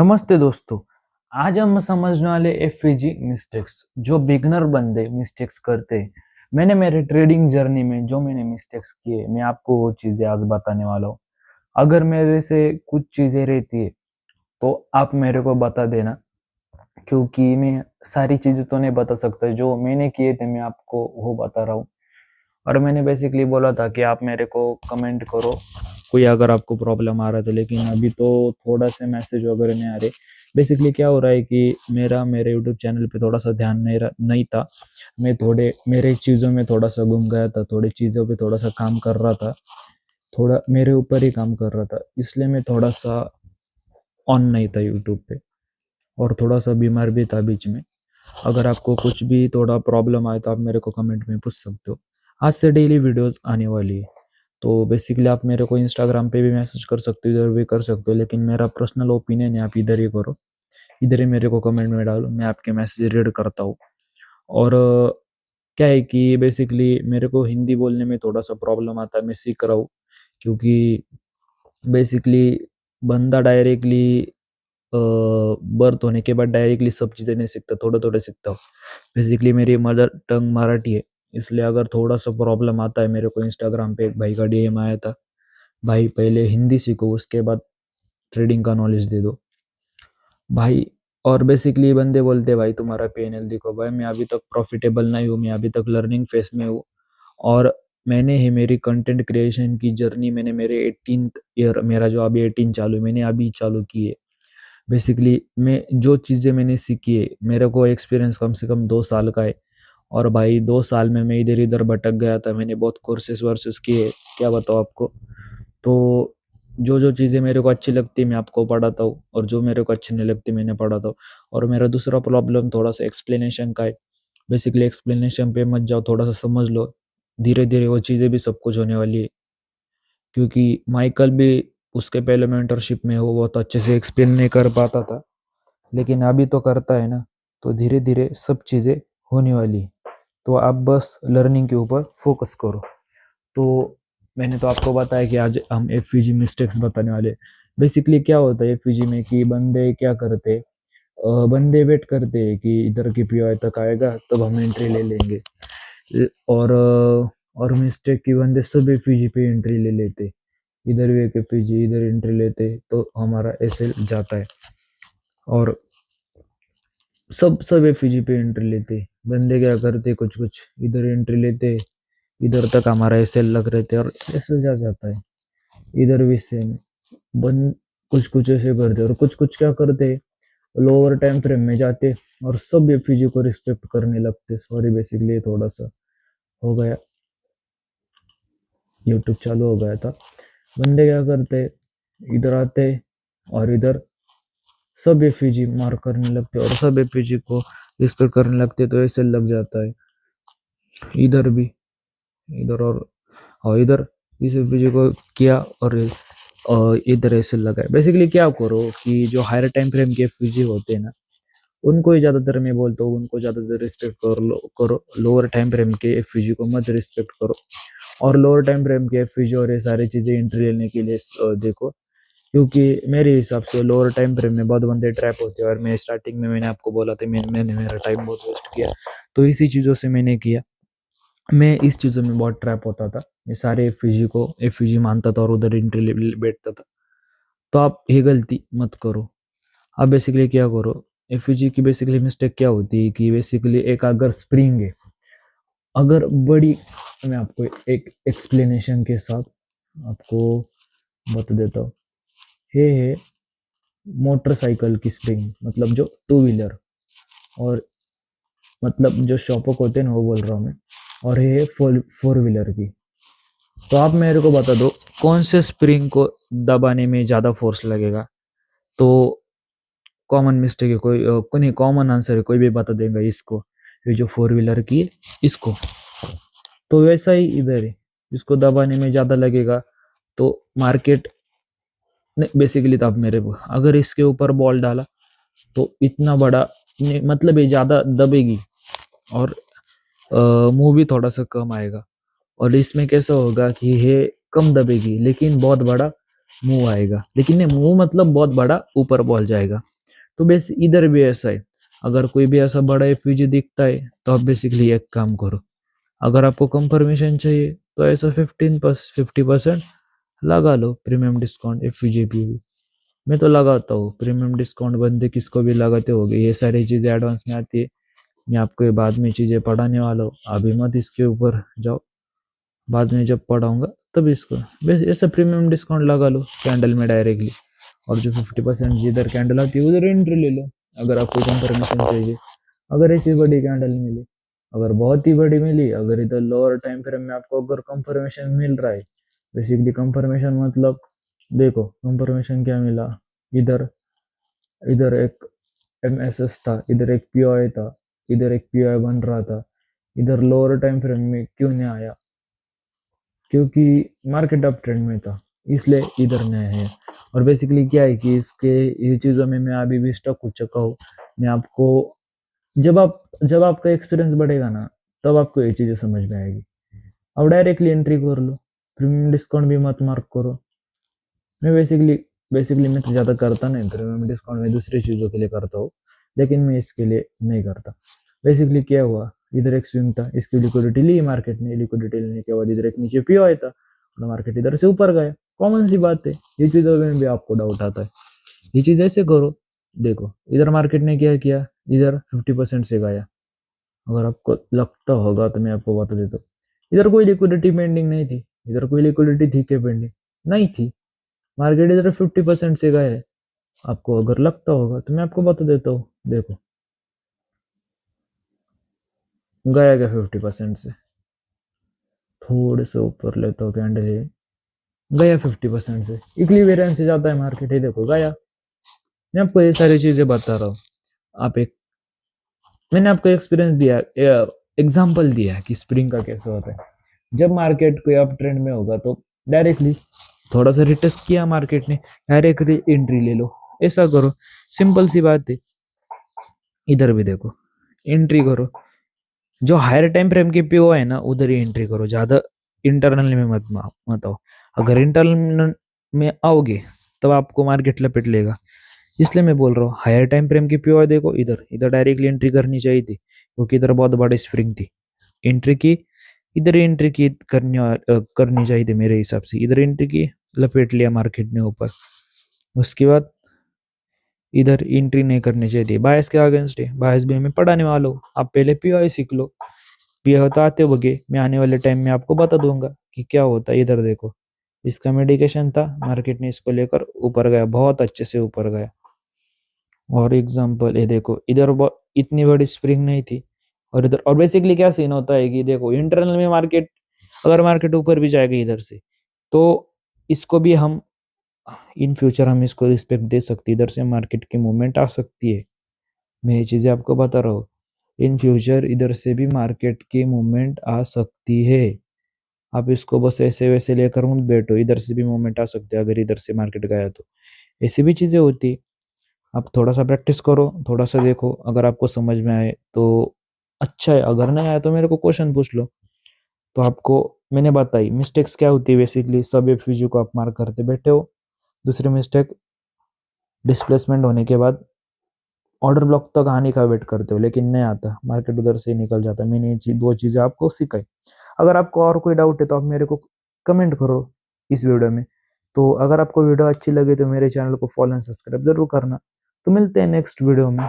नमस्ते दोस्तों। आज हम समझने वाले एफईजी मिस्टेक्स जो बिगनर बंदे मिस्टेक्स करते हैं। मैंने मेरे ट्रेडिंग जर्नी में जो मैंने मिस्टेक्स किए मैं आपको वो चीज़ें आज बताने वाला हूँ। अगर मेरे से कुछ चीज़ें रहती है तो आप मेरे को बता देना, क्योंकि मैं सारी चीज़ें तो नहीं बता सकता। जो मैंने किए थे मैं आपको वो बता रहा हूँ। और मैंने बेसिकली बोला था कि आप मेरे को कमेंट करो कोई अगर आपको प्रॉब्लम आ रहा था, लेकिन अभी तो थोड़ा से मैसेज वगैरह नहीं आ रहे। बेसिकली क्या हो रहा है कि मेरे यूट्यूब चैनल पे थोड़ा सा ध्यान नहीं था। मैं थोड़े मेरे चीज़ों में थोड़ा सा गुम गया था, थोड़ी चीज़ों पे थोड़ा सा काम कर रहा था, थोड़ा मेरे ऊपर ही काम कर रहा था, इसलिए मैं थोड़ा सा ऑन नहीं था यूट्यूब पे और थोड़ा सा बीमार भी था बीच में। अगर आपको कुछ भी थोड़ा प्रॉब्लम आए तो आप मेरे को कमेंट में पूछ सकते हो। आज से डेली वीडियोस आने वाली है, तो बेसिकली आप मेरे को इंस्टाग्राम पे भी मैसेज कर सकते हो, इधर भी कर सकते हो, लेकिन मेरा पर्सनल ओपिनियन है आप इधर ही करो, इधर ही मेरे को कमेंट में डालो, मैं आपके मैसेज रीड करता हूँ। और क्या है कि बेसिकली मेरे को हिंदी बोलने में थोड़ा सा प्रॉब्लम आता है, मैं सीख रहा हूँ। क्योंकि बेसिकली बंदा डायरेक्टली बर्थ होने के बाद डायरेक्टली सब चीज़ें नहीं सीखता, थोड़ा थोड़ा सीखता हूँ। बेसिकली मेरी मदर टंग मराठी है, इसलिए अगर थोड़ा सा प्रॉब्लम आता है, मेरे को इंस्टाग्राम पे एक भाई का डीएम आया था, भाई पहले हिंदी सीखो उसके बाद ट्रेडिंग का नॉलेज दे दो भाई। और बेसिकली बंदे बोलते भाई तुम्हारा पीएनएल दिखो, भाई मैं अभी तक प्रॉफिटेबल नहीं हूँ, मैं अभी तक लर्निंग फेस में हूँ। और मैंने ही मेरी कंटेंट क्रिएशन की जर्नी मैंने मेरे 18th ईयर, मेरा जो अभी 18 चालू है, मैंने अभी चालू की है। बेसिकली मैं जो चीज़ें मैंने सीखी है, मेरे को एक्सपीरियंस कम से कम 2 साल का है। और भाई 2 साल में मैं इधर इधर भटक गया था, मैंने बहुत कोर्सेज वर्सेस किए, क्या बताऊँ आपको। तो जो जो चीज़ें मेरे को अच्छी लगती मैं आपको पढ़ाता हूँ, और जो मेरे को अच्छी नहीं लगती मैंने पढ़ाता हूँ। और मेरा दूसरा प्रॉब्लम थोड़ा सा एक्सप्लेनेशन का है। बेसिकली एक्सप्लेनेशन पे मत जाओ, थोड़ा सा समझ लो, धीरे धीरे वो चीज़ें भी सब कुछ होने वाली है। क्योंकि माइकल भी उसके पहले मेंटरशिप में वो बहुत अच्छे से एक्सप्लेन नहीं कर पाता था, लेकिन अभी तो करता है ना। तो धीरे धीरे सब चीज़ें होने वाली है, तो आप बस लर्निंग के ऊपर फोकस करो। तो मैंने तो आपको बताया कि आज हम एफईजी मिस्टेक्स बताने वाले। बेसिकली क्या होता है एफईजी में कि बंदे क्या करते, बंदे वेट करते हैं कि इधर की पीओआई तक आएगा तब हम एंट्री ले लेंगे। और मिस्टेक की बंदे सब एफईजी पे एंट्री ले लेते, इधर भी एक एफईजी इधर एंट्री लेते तो हमारा एसएल जाता है। और सब सब एफईजी पे एंट्री लेते, बंदे क्या करते कुछ कुछ इधर एंट्री लेते, इधर तक हमारा एसएल लग रहे थे और एसएल जा जाता है। इधर भी सेम बन कुछ कुछ ऐसे करते और कुछ कुछ क्या करते, लोअर टाइम फ्रेम में जाते और सब एफईजी को रिस्पेक्ट करने लगते। सॉरी बेसिकली थोड़ा सा हो गया, यूट्यूब चालू हो गया था। बंदे क्या करते, इधर आते और इधर सब एफईजी मार करने लगते और सब एफईजी को रिस्पेक्ट करने लगते, तो ऐसे लग जाता है। इधर भी, इधर और इधर इस एफईजी को किया और इधर ऐसे लगा है। बेसिकली क्या करो कि जो हायर टाइम फ्रेम के एफईजी होते हैं ना, उनको ही ज़्यादातर मैं बोलता हूँ, उनको ज़्यादातर रिस्पेक्ट करो। लोअर टाइम फ्रेम के एफईजी को मत रिस्पेक्ट करो। और लोअर टाइम फ्रेम के एफईजी और ये सारी चीज़ें एंट्री लेने के लिए देखो। क्योंकि मेरे हिसाब से लोअर टाइम फ्रेम में बहुत बंदे ट्रैप होते हैं, और मैं स्टार्टिंग में मैंने आपको बोला था मैंने मेरा टाइम बहुत वेस्ट किया, तो इसी चीज़ों से मैंने किया। मैं इस चीज़ों में बहुत ट्रैप होता था, मैं सारे एफईजी को एफईजी मानता था और उधर एंट्री बैठता था। तो आप ये गलती मत करो। आप बेसिकली क्या करो, एफईजी की बेसिकली मिस्टेक क्या होती है कि बेसिकली एक अगर स्प्रिंग है, अगर बड़ी, मैं आपको एक एक्सप्लेनेशन के साथ आपको बता देता हूँ। ये है मोटरसाइकिल की स्प्रिंग, मतलब जो टू व्हीलर, और मतलब जो शॉपक होते हैं ना वो बोल रहा हूँ मैं। और ये है फोर व्हीलर की। तो आप मेरे को बता दो कौन से स्प्रिंग को दबाने में ज़्यादा फोर्स लगेगा। तो कॉमन मिस्टेक है, कोई नहीं, कॉमन आंसर है, कोई भी बता देगा इसको, ये जो फोर व्हीलर की है, इसको। तो वैसा ही इधर है, इसको दबाने में ज़्यादा लगेगा तो मार्केट नहीं। बेसिकली तो आप मेरे को अगर इसके ऊपर बॉल डाला तो इतना बड़ा नहीं, मतलब ये ज़्यादा दबेगी और मुंह भी थोड़ा सा कम आएगा। और इसमें कैसा होगा कि ये कम दबेगी लेकिन बहुत बड़ा मूव आएगा, लेकिन नहीं मूव मतलब बहुत बड़ा ऊपर बॉल जाएगा। तो बस इधर भी ऐसा है, अगर कोई भी ऐसा बड़ा एफवीजी दिखता है तो आप बेसिकली एक काम करो, अगर आपको कंफर्मेशन चाहिए तो ऐसा 50% लगा लो प्रीमियम डिस्काउंट एफवीजी पे भी। मैं तो लगाता हूँ प्रीमियम डिस्काउंट, बंदे किसको भी लगाते होगे, ये सारी चीज़ें एडवांस में आती है। मैं आपको ये बाद में चीज़ें पढ़ाने वाला हूँ, अभी मत इसके ऊपर जाओ, बाद में जब पढ़ाऊंगा तब इसको बस ऐसा प्रीमियम डिस्काउंट लगा लो कैंडल में डायरेक्टली, और जो 50% जिधर कैंडल आती है उधर एंट्री ले लो अगर आपको कंफर्मेशन चाहिए। अगर ऐसी बड़ी कैंडल मिली, अगर बहुत ही बड़ी मिली, अगर इधर लोअर टाइम फ्रेम में आपको अगर कंफर्मेशन मिल रहा है, बेसिकली कंफर्मेशन मतलब देखो कंफर्मेशन क्या मिला, इधर इधर एक एमएसएस था, इधर एक पीओआई था, इधर एक पीओआई बन रहा था, इधर लोअर टाइम फ्रेम में क्यों नहीं आया, क्योंकि मार्केट अप ट्रेंड में था इसलिए इधर नहीं है। और बेसिकली क्या है कि इसके ये चीज़ों में मैं अभी भी स्टक हो चुका हूँ। मैं आपको जब आपका एक्सपीरियंस बढ़ेगा ना, तब आपको ये चीज़ें समझ में आएगी। अब डायरेक्टली एंट्री कर लो, प्रीमियम डिस्काउंट भी मत मार्क करो। मैं बेसिकली मैं तो ज़्यादा करता नहीं प्रीमियम डिस्काउंट, मैं दूसरी चीज़ों के लिए करता हूँ, लेकिन मैं इसके लिए नहीं करता। बेसिकली क्या हुआ, इधर एक स्विंग था, इसकी लिक्विडिटी ली मार्केट ने, लिक्विडिटी लेने के बाद इधर एक नीचे पी आया था और मार्केट इधर से ऊपर गया। कॉमन सी बात है, ये चीज़ों में भी आपको डाउट आता है। ये चीज़ ऐसे करो, देखो इधर मार्केट ने क्या किया, इधर 50% से गया। अगर आपको लगता होगा तो मैं आपको बता देता हूँ, इधर कोई लिक्विडिटी पेंडिंग नहीं थी, इधर कोई लिक्विडिटी थी क्या पेंडिंग, नहीं थी। मार्केट इधर 50% से गया है, आपको अगर लगता होगा तो मैं आपको बता देता हूँ। देखो गया क्या 50% से, थोड़े से ऊपर लेता हूँ कैंडल, ये गया 50% से, इक्विवेरियंस से जाता है मार्केट, ये देखो गया। मैं आपको ये सारी चीजें बता रहा हूँ। आप एक मैंने आपको एक्सपीरियंस दिया, एग्जाम्पल दिया है कि स्प्रिंग का कैसे होता है। जब मार्केट कोई अप ट्रेंड में होगा तो डायरेक्टली थोड़ा सा रिटेस्ट किया मार्केट ने, डायरेक्टली एंट्री ले लो, ऐसा करो। सिंपल सी बात है। इधर भी देखो एंट्री करो, जो हायर टाइम फ्रेम की पीओ है ना उधर ही एंट्री करो, ज़्यादा इंटरनल में मत आओ। अगर इंटरनल में आओगे तब आपको मार्केट लपेट लेगा। इसलिए मैं बोल रहा हूँ हायर टाइम फ्रेम की पीओ देखो, इधर इधर डायरेक्टली एंट्री करनी चाहिए थी, क्योंकि इधर बहुत बड़ी स्प्रिंग थी। एंट्री की, इधर एंट्री की करनी चाहिए थी मेरे हिसाब से, इधर एंट्री की, लपेट लिया मार्केट ने ऊपर। उसके बाद इधर एंट्री नहीं करनी चाहिए थी, बायस के अगेंस्ट है, बायस भी हमें पढ़ाने वाला हूँ, आप पहले पीओ सीख लो। पीओ तो आते होगे, मैं आने वाले टाइम में आपको बता दूंगा कि क्या होता है। इधर देखो इसका मेडिकेशन था, मार्केट ने इसको लेकर ऊपर गया, बहुत अच्छे से ऊपर गया। और एग्जांपल ये देखो, इधर इतनी बड़ी स्प्रिंग नहीं थी, और इधर और बेसिकली क्या सीन होता है कि देखो इंटरनल में मार्केट, अगर मार्केट ऊपर भी जाएगा इधर से तो इसको भी हम इन फ्यूचर हम इसको रिस्पेक्ट दे सकते हैं, इधर से मार्केट की मूवमेंट आ सकती है। मैं ये चीज़ें आपको बता रहा हूँ, इन फ्यूचर इधर से भी मार्केट की मूवमेंट आ सकती है। आप इसको बस ऐसे वैसे लेकर मत बैठो, इधर से भी मूवमेंट आ सकते हैं, अगर इधर से मार्केट गया तो ऐसी भी चीज़ें होती। आप थोड़ा सा प्रैक्टिस करो, थोड़ा सा देखो, अगर आपको समझ में आए तो अच्छा है, अगर नहीं आया तो मेरे को क्वेश्चन पूछ लो। तो आपको मैंने बताई मिस्टेक्स क्या होती है, बेसिकली सब एफयूजी को आप मार्क करते बैठे हो। दूसरी मिस्टेक, डिस्प्लेसमेंट होने के बाद ऑर्डर ब्लॉक तक आने का वेट करते हो, लेकिन नहीं आता, मार्केट उधर से निकल जाता। मैंने ये दो चीज़ें आपको सिखाई। अगर आपको और कोई डाउट है तो आप मेरे को कमेंट करो इस वीडियो में। तो अगर आपको वीडियो अच्छी लगे तो मेरे चैनल को फॉलो एंड सब्सक्राइब जरूर करना। तो मिलते हैं नेक्स्ट वीडियो में।